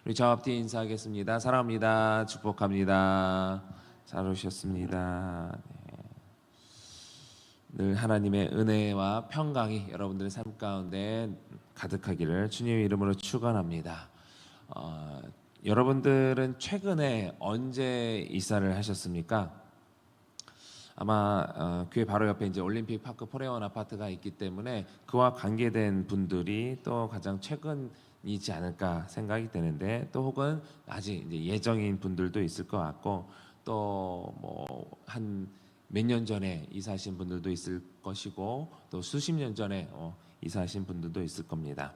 우리 저 앞뒤 인사하겠습니다. 사랑합니다. 축복합니다. 잘 오셨습니다. 네. 늘 하나님의 은혜와 평강이 여러분들의 삶 가운데 가득하기를 주님의 이름으로 축원합니다. 여러분들은 최근에 언제 이사를 하셨습니까? 아마 교회 바로 옆에 이제 올림픽 파크 포레원 아파트가 있기 때문에 그와 관계된 분들이 또 가장 최근이지 않을까 생각이 되는데, 또 혹은 아직 이제 예정인 분들도 있을 것 같고, 또 뭐 한 몇 년 전에 이사하신 분들도 있을 것이고, 또 수십 년 전에 이사하신 분들도 있을 겁니다.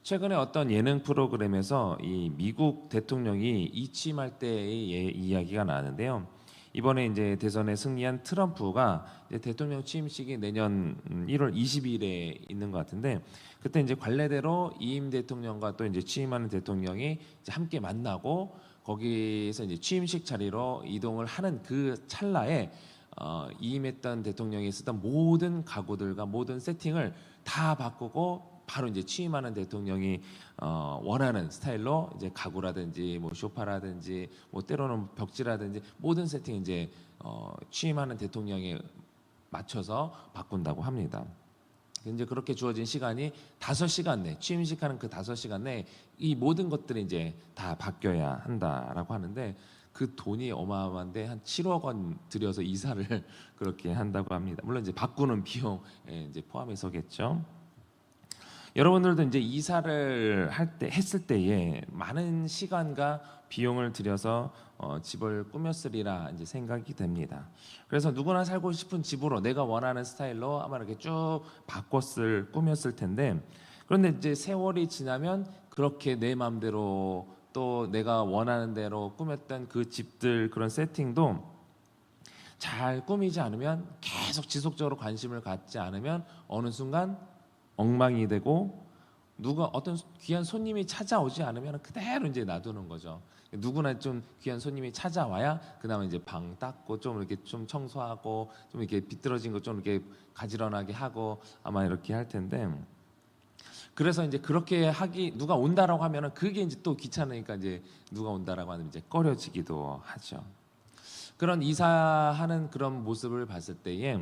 최근에 어떤 예능 프로그램에서 이 미국 대통령이 이취임할 때의 이야기가 나왔는데요. 이번에 이제 대선에 승리한 트럼프가 이제 대통령 취임식이 내년 1월 20일에 있는 것 같은데, 그때 이제 관례대로 이임 대통령과 또 이제 취임하는 대통령이 이제 함께 만나고 거기서 이제 취임식 자리로 이동을 하는 그 찰나에 이임했던 대통령이 쓰던 모든 가구들과 모든 세팅을 다 바꾸고 바로 이제 취임하는 대통령이 원하는 스타일로 이제 가구라든지 뭐 소파라든지 뭐 때로는 벽지라든지 모든 세팅 이제 취임하는 대통령에 맞춰서 바꾼다고 합니다. 이제 그렇게 주어진 시간이 5시간 내, 취임식하는 그 5시간 내에 이 모든 것들이 이제 다 바뀌어야 한다라고 하는데, 그 돈이 어마어마한데 한 7억 원 들여서 이사를 그렇게 한다고 합니다. 물론 이제 바꾸는 비용에 이제 포함해서겠죠. 여러분들도 이제 이사를 했을 때에 많은 시간과 비용을 들여서 집을 꾸몄으리라 이제 생각이 됩니다. 그래서 누구나 살고 싶은 집으로 내가 원하는 스타일로 아마 이렇게 쭉 꾸몄을 텐데, 그런데 이제 세월이 지나면 그렇게 내 마음대로 또 내가 원하는 대로 꾸몄던 그 집들, 그런 세팅도 잘 꾸미지 않으면, 계속 지속적으로 관심을 갖지 않으면 어느 순간 엉망이 되고, 누가 어떤 귀한 손님이 찾아오지 않으면 그대로 이제 놔두는 거죠. 누구나 좀 귀한 손님이 찾아와야 그다음에 이제 방 닦고 좀 이렇게 좀 청소하고 좀 이렇게 비뚤어진 거 좀 이렇게 가지런하게 하고 아마 이렇게 할 텐데, 그래서 이제 그렇게 하기, 누가 온다라고 하면은 그게 이제 또 귀찮으니까 이제 누가 온다라고 하면 이제 꺼려지기도 하죠. 그런 이사하는 그런 모습을 봤을 때에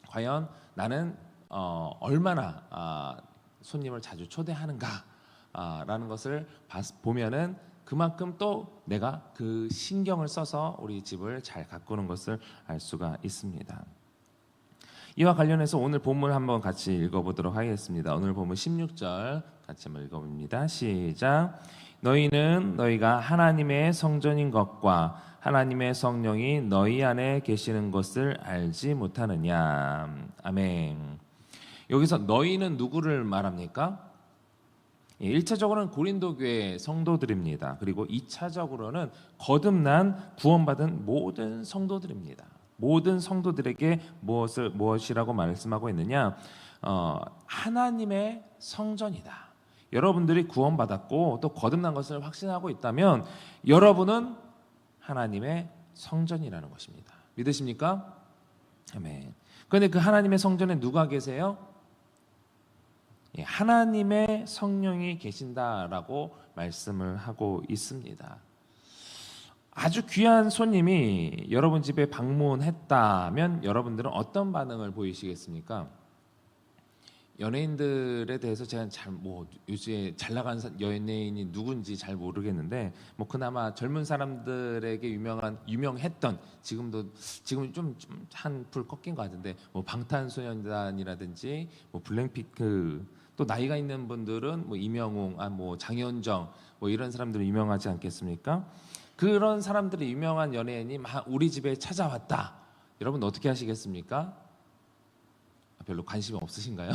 과연 나는 얼마나 손님을 자주 초대하는가라는 것을 보면은 그만큼 또 내가 그 신경을 써서 우리 집을 잘 가꾸는 것을 알 수가 있습니다. 이와 관련해서 오늘 본문 한번 같이 읽어보도록 하겠습니다. 오늘 본문 16절 같이 한번 읽어봅니다. 시작. 너희는 너희가 하나님의 성전인 것과 하나님의 성령이 너희 안에 계시는 것을 알지 못하느냐. 아멘. 여기서 너희는 누구를 말합니까? 1차적으로는 고린도 교회 성도들입니다. 그리고 2차적으로는 거듭난 구원받은 모든 성도들입니다. 모든 성도들에게 무엇이라고 말씀하고 있느냐? 하나님의 성전이다. 여러분들이 구원받았고 또 거듭난 것을 확신하고 있다면 여러분은 하나님의 성전이라는 것입니다. 믿으십니까? 아멘. 그런데 그 하나님의 성전에 누가 계세요? 하나님의 성령이 계신다라고 말씀을 하고 있습니다. 아주 귀한 손님이 여러분 집에 방문했다면 여러분들은 어떤 반응을 보이시겠습니까? 연예인들에 대해서 제가 요즘에 잘 나간 연예인이 누군지 잘 모르겠는데, 뭐 그나마 젊은 사람들에게 유명했던, 지금 좀 한풀 꺾인 것 같은데, 뭐 방탄소년단이라든지 뭐 블랙핑크, 또 나이가 있는 분들은 뭐 이명웅, 뭐 장현정, 뭐 이런 사람들은 유명하지 않겠습니까? 그런 사람들이 유명한 연예인이 막 우리 집에 찾아왔다. 여러분 어떻게 하시겠습니까? 별로 관심이 없으신가요?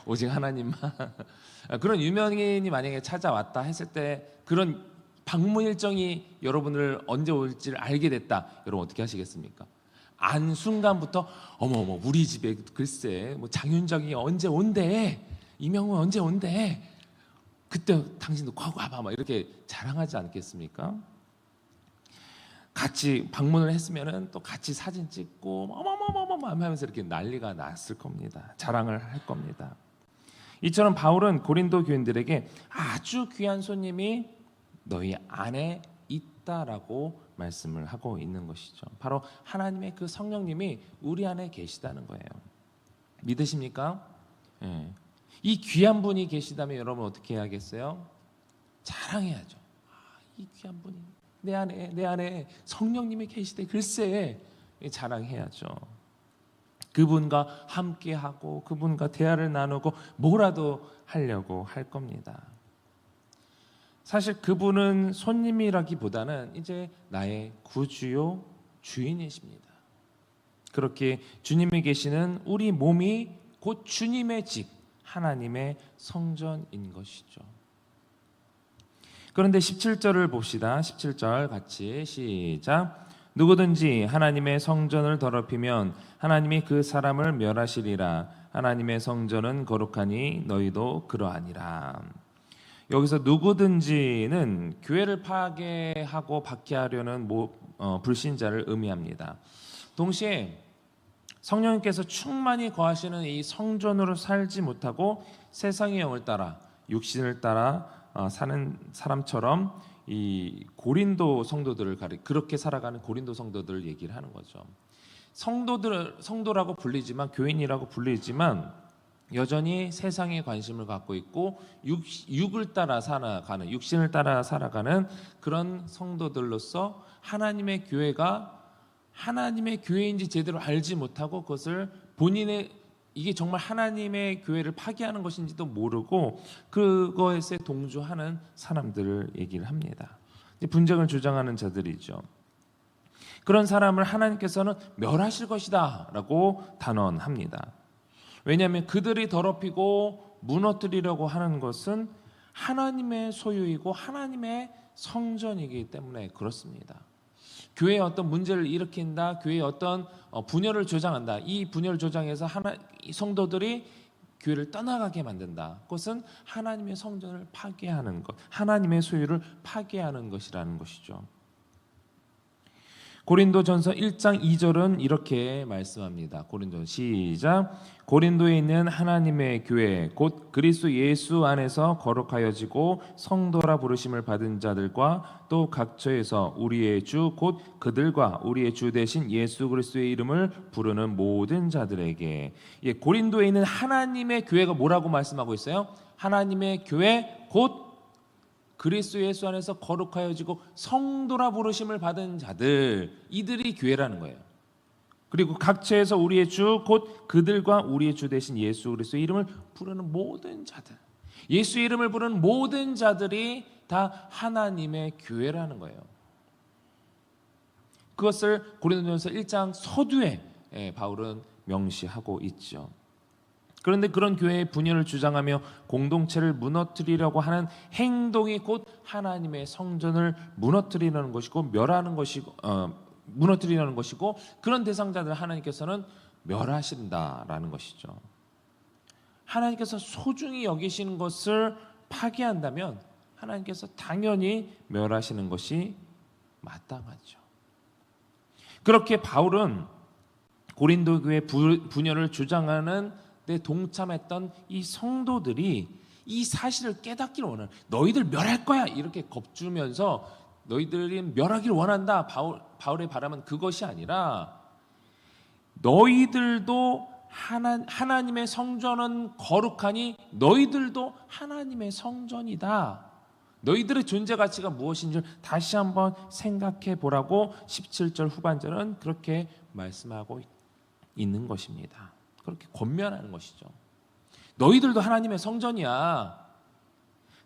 오직 하나님만. 그런 유명인이 만약에 찾아왔다 했을 때, 그런 방문 일정이 여러분을 언제 올지를 알게 됐다. 여러분 어떻게 하시겠습니까? 안 순간부터 어머 우리 집에 글쎄 뭐 장윤정이 언제 온대, 이명훈 언제 온대, 그때 당신도 꼭 와봐, 막 이렇게 자랑하지 않겠습니까? 같이 방문을 했으면은 또 같이 사진 찍고 어머머머머 하면서 이렇게 난리가 났을 겁니다. 자랑을 할 겁니다. 이처럼 바울은 고린도 교인들에게 아주 귀한 손님이 너희 안에 있다라고 말씀을 하고 있는 것이죠. 바로 하나님의 그 성령님이 우리 안에 계시다는 거예요. 믿으십니까? 예. 이 귀한 분이 계시다면 여러분 어떻게 해야겠어요? 자랑해야죠. 이 귀한 분이 내 안에 성령님이 계시대. 글쎄, 자랑해야죠. 그분과 함께하고 그분과 대화를 나누고 뭐라도 하려고 할 겁니다. 사실 그분은 손님이라기보다는 이제 나의 구주요 주인이십니다. 그렇게 주님이 계시는 우리 몸이 곧 주님의 집, 하나님의 성전인 것이죠. 그런데 17절을 봅시다. 17절 같이 시작. 누구든지 하나님의 성전을 더럽히면 하나님이 그 사람을 멸하시리라. 하나님의 성전은 거룩하니 너희도 그러하니라. 여기서 누구든지는 교회를 파괴하고 박해하려는 불신자를 의미합니다. 동시에 성령님께서 충만히 거하시는 이 성전으로 살지 못하고 세상의 영을 따라 육신을 따라 사는 사람처럼 이 고린도 성도들을 그렇게 살아가는 고린도 성도들을 얘기를 하는 거죠. 성도라고 불리지만 교인이라고 불리지만 여전히 세상에 관심을 갖고 있고 육을 따라 살아가는 육신을 따라 살아가는 그런 성도들로서 하나님의 교회가 하나님의 교회인지 제대로 알지 못하고 그것을 본인의 이게 정말 하나님의 교회를 파괴하는 것인지도 모르고 그것에 동조하는 사람들을 얘기를 합니다. 분쟁을 주장하는 자들이죠. 그런 사람을 하나님께서는 멸하실 것이다 라고 단언합니다. 왜냐하면 그들이 더럽히고 무너뜨리려고 하는 것은 하나님의 소유이고 하나님의 성전이기 때문에 그렇습니다. 교회에 어떤 문제를 일으킨다, 교회에 어떤 분열을 조장한다. 이 분열을 조장해서 성도들이 교회를 떠나가게 만든다. 그것은 하나님의 성전을 파괴하는 것, 하나님의 소유를 파괴하는 것이라는 것이죠. 고린도전서 1장 2절은 이렇게 말씀합니다. 고린도 시작. 고린도에 있는 하나님의 교회 곧 그리스도 예수 안에서 거룩하여지고 성도라 부르심을 받은 자들과 또 각처에서 우리의 주 곧 그들과 우리의 주 대신 예수 그리스도의 이름을 부르는 모든 자들에게. 고린도에 있는 하나님의 교회가 뭐라고 말씀하고 있어요? 하나님의 교회 곧 그리스도 예수 안에서 거룩하여지고 성도라 부르심을 받은 자들, 이들이 교회라는 거예요. 그리고 각처에서 우리의 주 곧 그들과 우리의 주 대신 예수 그리스도의 이름을 부르는 모든 자들, 예수의 이름을 부르는 모든 자들이 다 하나님의 교회라는 거예요. 그것을 고린도전서 1장 서두에 바울은 명시하고 있죠. 그런데 그런 교회의 분열을 주장하며 공동체를 무너뜨리려고 하는 행동이 곧 하나님의 성전을 무너뜨리려는 것이고 무너뜨리려는 것이고 그런 대상자들을 하나님께서는 멸하신다라는 것이죠. 하나님께서 소중히 여기시는 것을 파괴한다면 하나님께서 당연히 멸하시는 것이 마땅하죠. 그렇게 바울은 고린도 교회 분열을 주장하는 데 동참했던 이 성도들이 이 사실을 깨닫기를 원하는, 너희들 멸할 거야 이렇게 겁주면서 너희들이 멸하기를 원한다. 바울의 바람은 그것이 아니라 너희들도 하나님의 성전은 거룩하니 너희들도 하나님의 성전이다. 너희들의 존재 가치가 무엇인지 다시 한번 생각해 보라고 17절 후반절은 그렇게 말씀하고 있는 것입니다. 그렇게 권면하는 것이죠. 너희들도 하나님의 성전이야.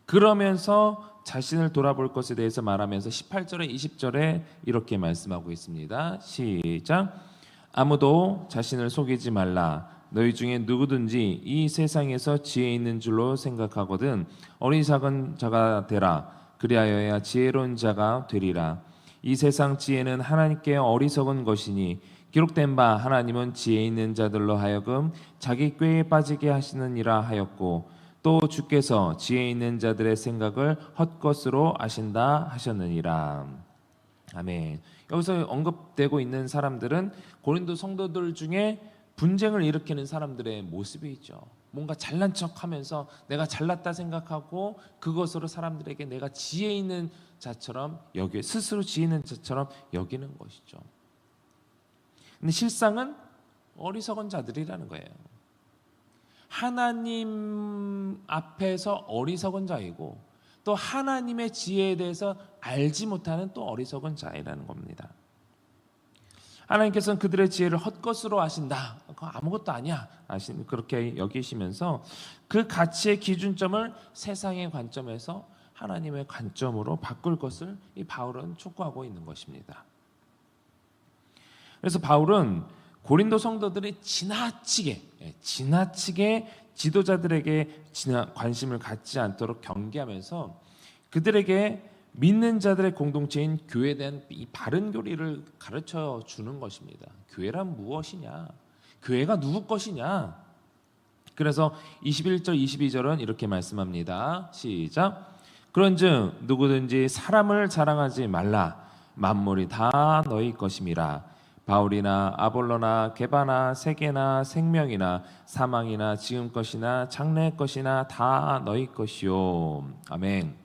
그러면서 자신을 돌아볼 것에 대해서 말하면서 18절에 20절에 이렇게 말씀하고 있습니다. 시작. 아무도 자신을 속이지 말라. 너희 중에 누구든지 이 세상에서 지혜 있는 줄로 생각하거든 어리석은 자가 되라. 그리하여야 지혜로운 자가 되리라. 이 세상 지혜는 하나님께 어리석은 것이니 기록된 바 하나님은 지혜 있는 자들로 하여금 자기 꾀에 빠지게 하시느니라 하였고 또 주께서 지혜 있는 자들의 생각을 헛것으로 아신다 하셨느니라. 아멘. 여기서 언급되고 있는 사람들은 고린도 성도들 중에 분쟁을 일으키는 사람들의 모습이죠. 뭔가 잘난 척하면서 내가 잘났다 생각하고 그것으로 사람들에게 내가 지혜 있는 자처럼 스스로 지혜 있는 자처럼 여기는 것이죠. 근데 실상은 어리석은 자들이라는 거예요. 하나님 앞에서 어리석은 자이고 또 하나님의 지혜에 대해서 알지 못하는 또 어리석은 자이라는 겁니다. 하나님께서는 그들의 지혜를 헛것으로 하신다. 그거 아무것도 아니야. 그렇게 여기시면서 그 가치의 기준점을 세상의 관점에서 하나님의 관점으로 바꿀 것을 이 바울은 촉구하고 있는 것입니다. 그래서 바울은 고린도 성도들이 지나치게 지도자들에게 관심을 갖지 않도록 경계하면서 그들에게 믿는 자들의 공동체인 교회에 대한 이 바른 교리를 가르쳐 주는 것입니다. 교회란 무엇이냐? 교회가 누구 것이냐? 그래서 21절 22절은 이렇게 말씀합니다. 시작. 그런즉 누구든지 사람을 자랑하지 말라. 만물이 다 너희 것임이라. 바울이나 아볼로나 게바나 세계나 생명이나 사망이나 지금 것이나 장래 것이나 다 너희 것이요. 아멘.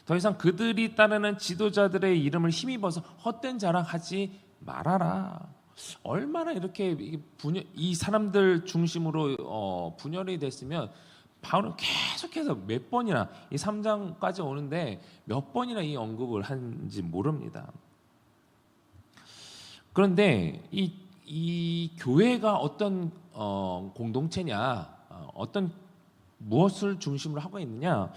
더 이상 그들이 따르는 지도자들의 이름을 힘입어서 헛된 자랑하지 말아라. 얼마나 이렇게 이 사람들 중심으로 분열이 됐으면 바울은 계속해서 몇 번이나 이 3장까지 오는데 몇 번이나 이 언급을 한지 모릅니다. 그런데 이 교회가 어떤 공동체냐, 어떤 무엇을 중심으로 하고 있느냐,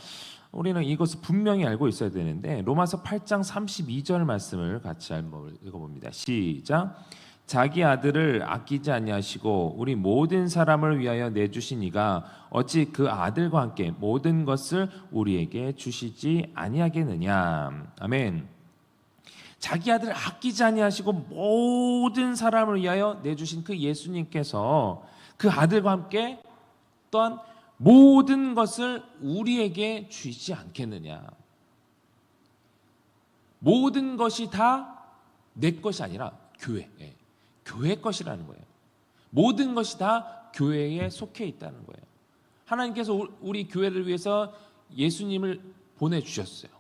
우리는 이것을 분명히 알고 있어야 되는데 로마서 8장 32절 말씀을 같이 한번 읽어봅니다. 시작. 자기 아들을 아끼지 아니하시고 우리 모든 사람을 위하여 내주신 이가 어찌 그 아들과 함께 모든 것을 우리에게 주시지 아니하겠느냐. 아멘. 자기 아들을 아끼지 아니하시고 모든 사람을 위하여 내주신 그 예수님께서 그 아들과 함께 또한 모든 것을 우리에게 주시지 않겠느냐. 모든 것이 다 내 것이 아니라 교회 것이라는 거예요. 모든 것이 다 교회에 속해 있다는 거예요. 하나님께서 우리 교회를 위해서 예수님을 보내주셨어요.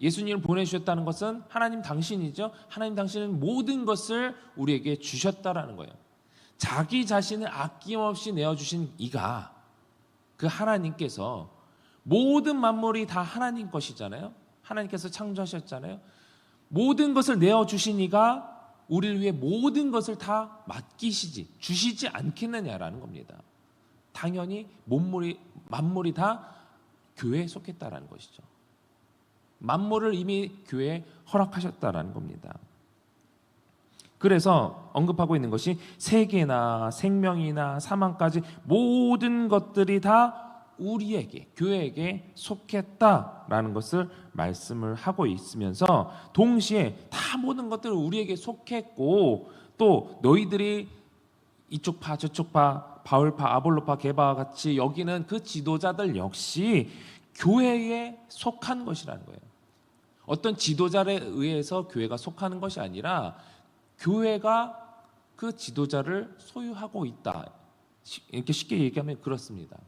예수님을 보내주셨다는 것은 하나님 당신이죠. 하나님 당신은 모든 것을 우리에게 주셨다라는 거예요. 자기 자신을 아낌없이 내어주신 이가, 그 하나님께서 모든 만물이 다 하나님 것이잖아요. 하나님께서 창조하셨잖아요. 모든 것을 내어주신 이가 우리를 위해 모든 것을 다 주시지 않겠느냐라는 겁니다. 당연히 만물이 다 교회에 속했다라는 것이죠. 만물을 이미 교회에 허락하셨다라는 겁니다. 그래서 언급하고 있는 것이 세계나 생명이나 사망까지 모든 것들이 다 우리에게, 교회에게 속했다라는 것을 말씀을 하고 있으면서 동시에 다 모든 것들은 우리에게 속했고 또 너희들이 이쪽 파 저쪽 파 바울파 아볼로파 게바와 같이 여기는 그 지도자들 역시 교회에 속한 것이라는 거예요. 어떤 지도자에 의해서 교회가 속하는 것이 아니라 교회가 그 지도자를 소유하고 있다. 이렇게 쉽게 얘기하면 그렇습니다.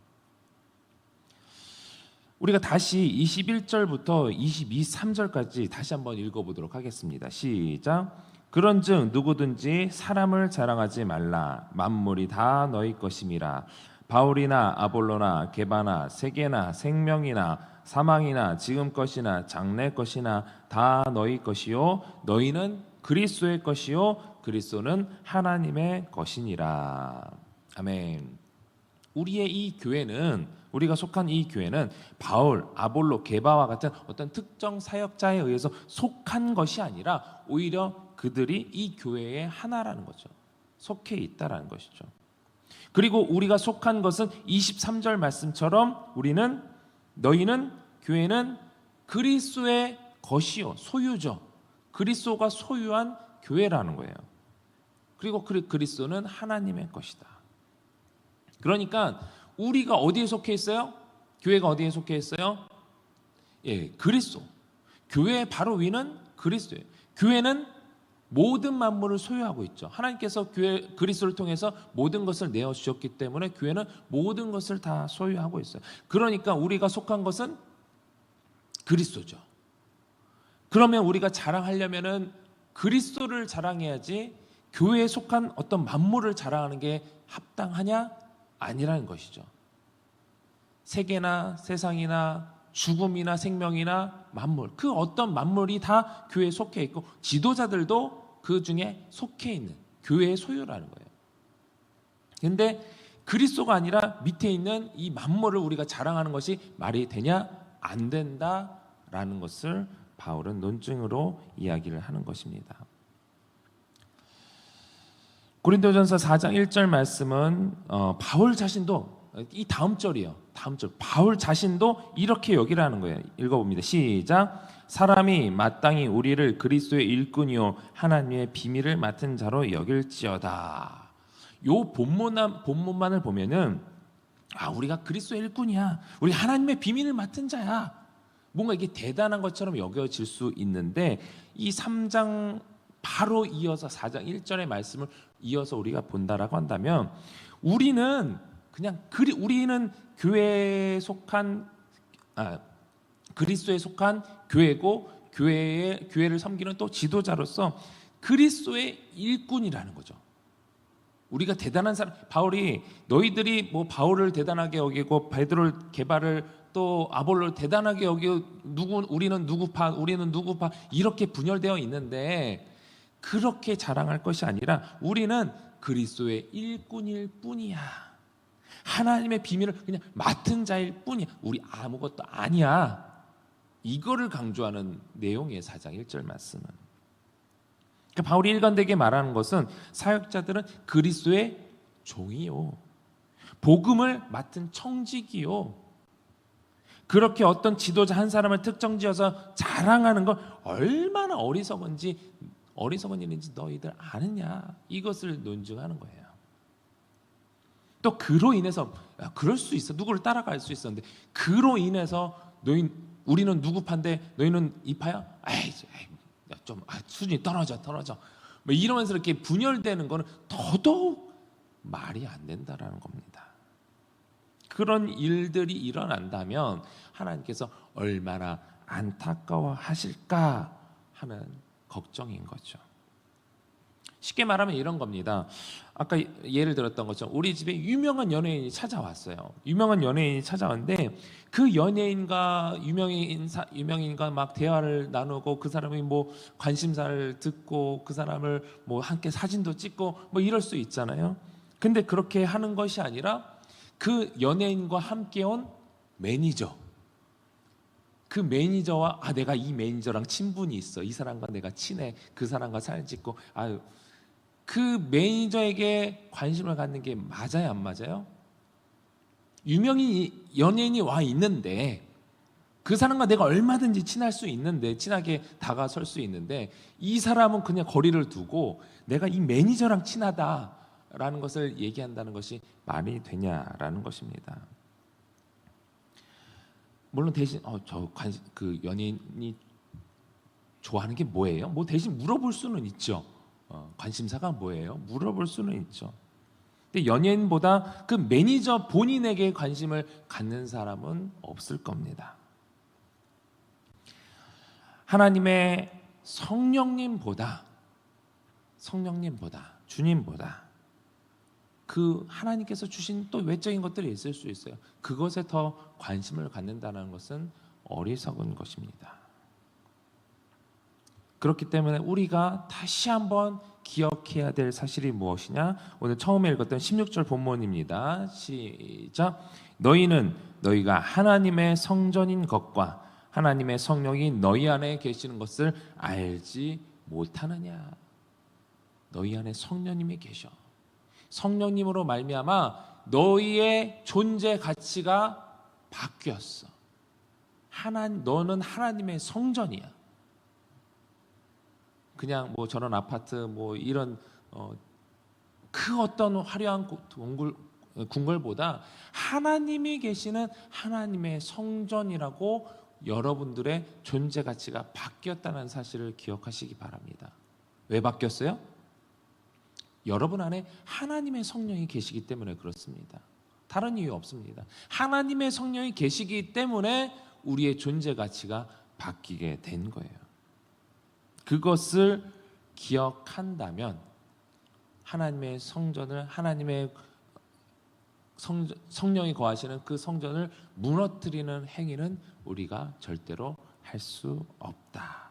우리가 다시 21절부터 23절까지 다시 한번 읽어보도록 하겠습니다. 시작. 그런즉 누구든지 사람을 자랑하지 말라. 만물이 다 너희 것임이라. 바울이나 아볼로나 게바나 세계나 생명이나 사망이나 지금 것이나 장래 것이나 다 너희 것이요 너희는 그리스도의 것이요 그리스도는 하나님의 것이니라. 아멘. 우리가 속한 이 교회는 바울, 아볼로, 게바와 같은 어떤 특정 사역자에 의해서 속한 것이 아니라 오히려 그들이 이 교회의 하나라는 거죠. 속해 있다라는 것이죠. 그리고 우리가 속한 것은 23절 말씀처럼 너희는 교회는 그리스도의 것이요 소유죠. 그리스도가 소유한 교회라는 거예요. 그리고 그리스도는 하나님의 것이다. 그러니까 우리가 어디에 속해 있어요? 교회가 어디에 속해 있어요? 예, 그리스도. 교회의 바로 위는 그리스도예요. 교회는 모든 만물을 소유하고 있죠. 하나님께서 교회 그리스도를 통해서 모든 것을 내어 주셨기 때문에 교회는 모든 것을 다 소유하고 있어요. 그러니까 우리가 속한 것은 그리스도죠. 그러면 우리가 자랑하려면은 그리스도를 자랑해야지 교회에 속한 어떤 만물을 자랑하는 게 합당하냐? 아니라는 것이죠. 세계나 세상이나 죽음이나 생명이나 만물, 그 어떤 만물이 다 교회에 속해 있고 지도자들도 그 중에 속해 있는 교회의 소유라는 거예요. 근데 그리스도가 아니라 밑에 있는 이 만물을 우리가 자랑하는 것이 말이 되냐? 안 된다라는 것을 바울은 논증으로 이야기를 하는 것입니다. 고린도전서 4장 1절 말씀은 바울 자신도 이 다음 절이에요. 다음 절. 바울 자신도 이렇게 여기라는 거예요. 읽어봅니다. 시작. 사람이 마땅히 우리를 그리스도의 일꾼이요 하나님의 비밀을 맡은 자로 여길지어다. 요 본문만을 보면은 우리가 그리스도의 일꾼이야. 우리 하나님의 비밀을 맡은 자야. 뭔가 이게 대단한 것처럼 여겨질 수 있는데 이 3장 바로 이어서 4장 1절의 말씀을 이어서 우리가 본다라고 한다면 우리는 교회에 속한 그리스도에 속한 교회고 교회를 섬기는 또 지도자로서 그리스도의 일꾼이라는 거죠. 우리가 대단한 사람, 바울이 너희들이 뭐 바울을 대단하게 여기고 베드로를 개발을 또 아볼로를 대단하게 여기고 우리는 누구파 이렇게 분열되어 있는데 그렇게 자랑할 것이 아니라 우리는 그리스도의 일꾼일 뿐이야. 하나님의 비밀을 그냥 맡은 자일 뿐이야. 우리 아무것도 아니야. 이거를 강조하는 내용의 4장 1절 말씀은. 그러니까 바울이 일관되게 말하는 것은 사역자들은 그리스도의 종이요. 복음을 맡은 청직이요. 그렇게 어떤 지도자 한 사람을 특정지어서 자랑하는 건 얼마나 어리석은 일인지 너희들 아느냐. 이것을 논증하는 거예요. 또 그로 인해서 그럴 수 있어. 누구를 따라갈 수 있었는데 그로 인해서 우리는 누구 파인데 너희는 이 파야? 좀 수준이 떨어져. 뭐 이러면서 이렇게 분열되는 거는 더더욱 말이 안 된다라는 겁니다. 그런 일들이 일어난다면 하나님께서 얼마나 안타까워하실까 하는 걱정인 거죠. 쉽게 말하면 이런 겁니다. 아까 예를 들었던 것처럼 우리 집에 유명한 연예인이 찾아왔어요. 유명한 연예인이 찾아왔는데 그 연예인과 유명인과 막 대화를 나누고 그 사람이 뭐 관심사를 듣고 그 사람을 뭐 함께 사진도 찍고 뭐 이럴 수 있잖아요. 근데 그렇게 하는 것이 아니라 그 연예인과 함께 온 매니저, 그 매니저와 내가 이 매니저랑 친분이 있어. 이 사람과 내가 친해. 그 사람과 사진 찍고 그 매니저에게 관심을 갖는 게 맞아요, 안 맞아요? 연예인이 와 있는데 그 사람과 내가 얼마든지 친할 수 있는데 친하게 다가설 수 있는데 이 사람은 그냥 거리를 두고 내가 이 매니저랑 친하다라는 것을 얘기한다는 것이 말이 되냐라는 것입니다. 물론 대신 그 연예인이 좋아하는 게 뭐예요? 뭐 대신 물어볼 수는 있죠. 관심사가 뭐예요? 물어볼 수는 있죠. 근데 연예인보다 그 매니저 본인에게 관심을 갖는 사람은 없을 겁니다. 하나님의 성령님보다 주님보다 그 하나님께서 주신 또 외적인 것들이 있을 수 있어요. 그것에 더 관심을 갖는다는 것은 어리석은 것입니다. 그렇기 때문에 우리가 다시 한번 기억해야 될 사실이 무엇이냐? 오늘 처음에 읽었던 16절 본문입니다. 시작. 너희가 하나님의 성전인 것과 하나님의 성령이 너희 안에 계시는 것을 알지 못하느냐? 너희 안에 성령님이 계셔. 성령님으로 말미암아 너희의 존재 가치가 바뀌었어. 너는 하나님의 성전이야. 그냥 뭐 저런 아파트 뭐 이런 그 어떤 화려한 궁궐보다 하나님이 계시는 하나님의 성전이라고 여러분들의 존재 가치가 바뀌었다는 사실을 기억하시기 바랍니다. 왜 바뀌었어요? 여러분 안에 하나님의 성령이 계시기 때문에 그렇습니다. 다른 이유 없습니다. 하나님의 성령이 계시기 때문에 우리의 존재 가치가 바뀌게 된 거예요. 그것을 기억한다면 하나님의 성전을, 하나님의 성령이 거하시는 그 성전을 무너뜨리는 행위는 우리가 절대로 할 수 없다.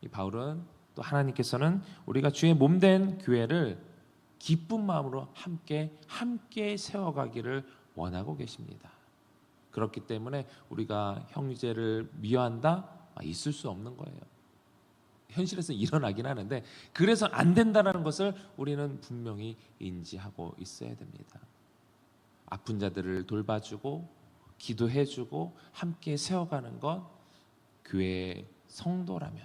이 바울은 또 하나님께서는 우리가 주의 몸된 교회를 기쁜 마음으로 함께 세워가기를 원하고 계십니다. 그렇기 때문에 우리가 형제를 미워한다? 있을 수 없는 거예요. 현실에서 일어나긴 하는데 그래서 안 된다는 것을 우리는 분명히 인지하고 있어야 됩니다. 아픈 자들을 돌봐주고 기도해주고 함께 세워가는 것, 교회의 성도라면,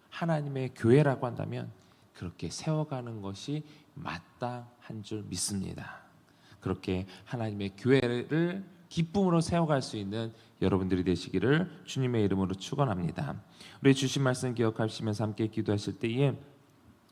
하나님의 교회라고 한다면 그렇게 세워가는 것이 마땅한 줄 믿습니다. 그렇게 하나님의 교회를 기쁨으로 세워갈 수 있는 여러분들이 되시기를 주님의 이름으로 축원합니다. 우리 주신 말씀 기억하시면서 함께 기도하실 때에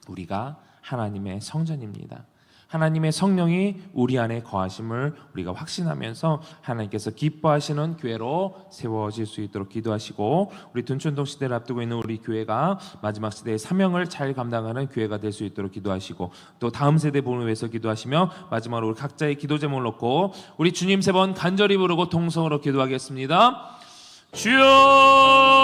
우리가 하나님의 성전입니다. 하나님의 성령이 우리 안에 거하심을 우리가 확신하면서 하나님께서 기뻐하시는 교회로 세워질 수 있도록 기도하시고, 우리 둔촌동 시대를 앞두고 있는 우리 교회가 마지막 시대의 사명을 잘 감당하는 교회가 될 수 있도록 기도하시고, 또 다음 세대 보는 위해서 기도하시며, 마지막으로 우리 각자의 기도 제목을 놓고 우리 주님 3번 간절히 부르고 통성으로 기도하겠습니다. 주여